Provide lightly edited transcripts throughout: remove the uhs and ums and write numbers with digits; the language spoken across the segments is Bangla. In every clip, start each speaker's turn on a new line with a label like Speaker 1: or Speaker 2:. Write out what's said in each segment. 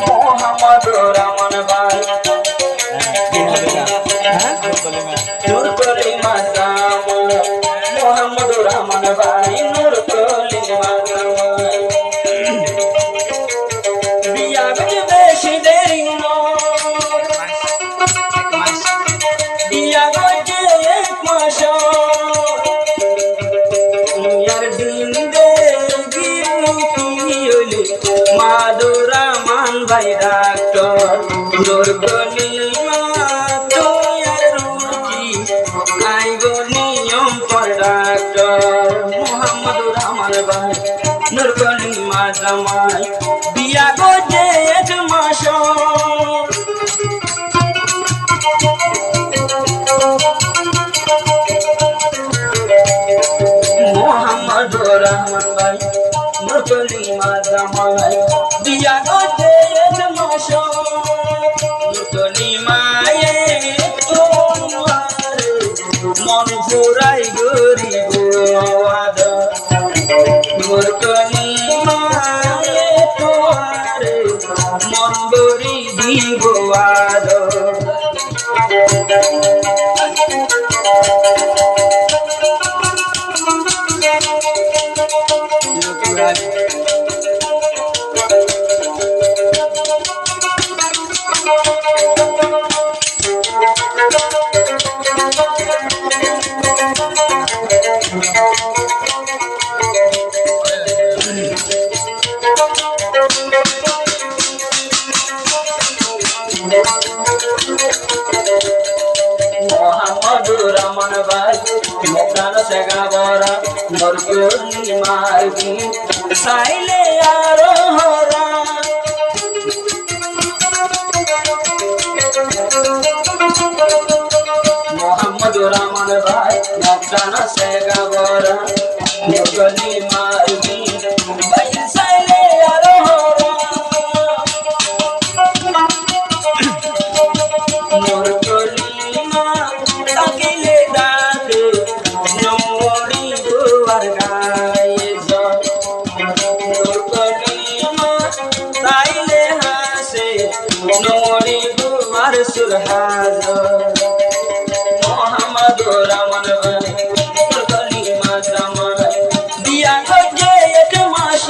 Speaker 1: মোহাম্মদ রহমান ভাই নূর কলিমা জামাই মোহাম্মদ রহমান ভাই নূর কলিমা জামাই বিয়া বেশি দেরি বিয়া গজে এক মাস দুনিয়ার দিন দেখি মাদুরা মান ভাই ডাক্তার নূর কলিমা দুনিয়ার রুচি আইব নিয়ম পর ডাক্তার মোহাম্মদ রহমান ভাই নূর কলিমা জামাই বিয়া গজে এক মাস মোহাম্মদ রহমান ভাই নূর কলিমা জামাই বিয়া গজে এক মাস নূর কলিমায়ে তোমার মন ফুরাই গরিব আদা নূর কলিমায়ে তোমার মন গরি দিব আদা মোহাম্মদ রহমান ভাই মোকান সেগা বরা নূর কলিমার দিন সাইলে আরো হরা মোহাম্মদ রহমান ভাই মোকান সেগা বরা নূর কলিমার দিন সাইলে আরো হরা নূর কলিমা তাকিলে ডাকে নমরি গোয়ার গায়ে নূর কলিমা তাইলে হাসে নমরি গোয়ার সুরহাজ মোহাম্মদ রহমান ভাই নূর কলিমা জামাই বিয়া গজে এক মাস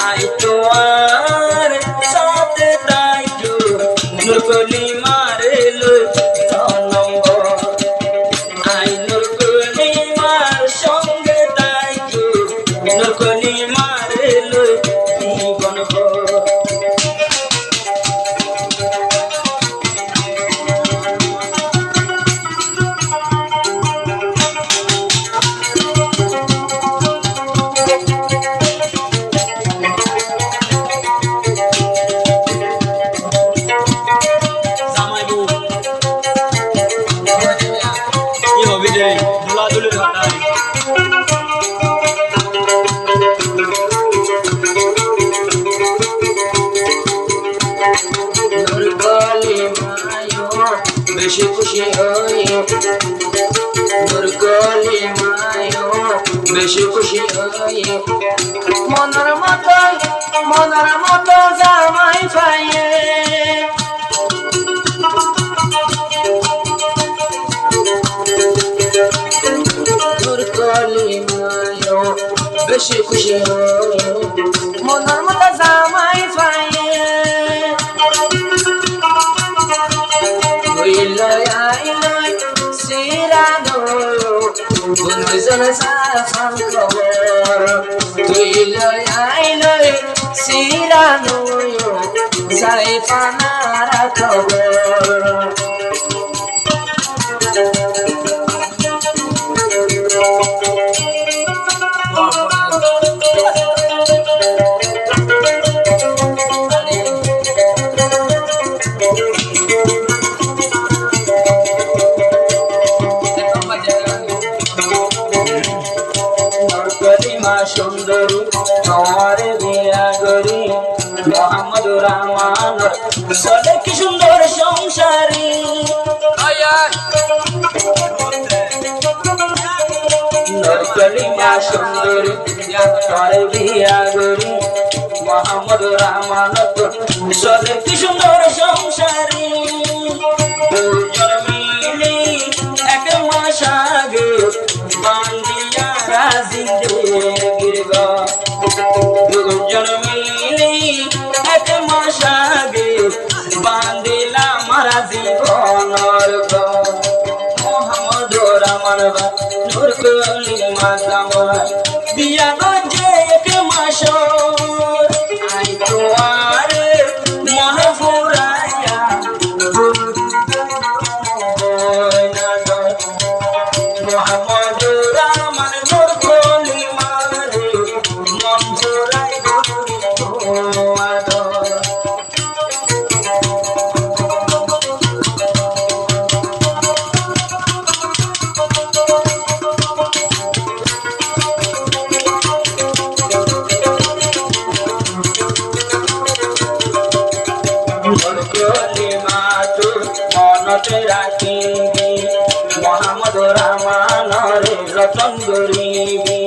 Speaker 1: আই তোমার সাথে তাই নূর কলিমার নম্বর আই নূর কলিমার সঙ্গে তাই নূর কলিমার জীবন নূর কলিমায়ো বেশি খুশি হই নূর কলিমায়ো বেশি খুশি হই মনের মতো জামাই পাইয়ে নূর কলিমায়ো বেশি খুশি হই মনের মতো জামাই পাইয়ে Bunusun safan kawar Tuiloy ailoy siranuyo Saifanara kawar সুন্দর তোমার বিয়া গরি মোহাম্মদ রহমান চলে কি সুন্দর সংসারী নূর কলিমা সুন্দরী তরে বিয়া গরি মোহাম্মদ রামানত চলে কি সুন্দর সংসারী দুজন মিলে এক মাস আগে বান্দিয়া রাজিদের গিরগ দুজন মিলে এক মাস আগে বান্দিলা মারা জীবনর মোহাম্মদ রামান নূর কলিমা জামাই বিয়া গঞ্জে এক মাস আই তোমার মন ফুরাইয়া মোহাম্মদ রামান নূর কলিমা রে মন ফুরাই কলিমা তোর মনতে রাখিবি মোহাম্মদ রামানর রতন গরিবি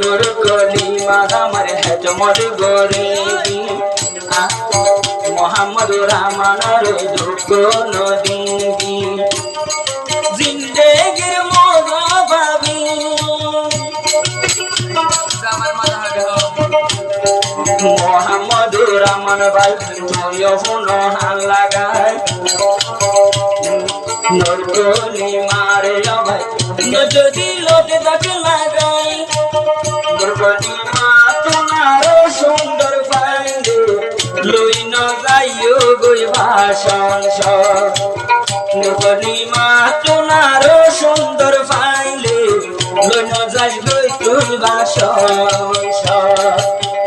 Speaker 1: নূর কলিমা আমার হেজমত গরিবি মোহাম্মদ রামানর দুঃখ নদীবি জিন্দেগির মজা পাবি মোহাম্মদ রামান ভাই তুইও শুনো হাল লাগায় নূর কলিমারে ভাই যদি লোটে তাকে লাগাই নূর কলিমা তোমার সুন্দর পাইলে লই ন যাইও গই ভাষণ নূর কলিমা তোমার সুন্দর পাইলে লই ন যাই গই তুই ভাষণ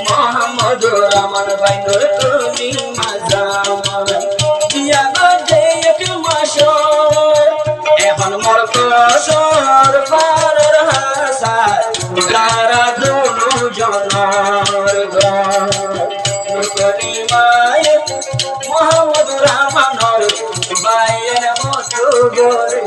Speaker 1: মোহাম্মদ রামান ভাই নূর কলিমা জামাই বিয়া গঞ্জে এক মাস এখন মোর কসর পারর হাসার গারা দুনু জনর নূর কলিমায় মোহাম্মদ রামানর বাইয়ের মতো গরে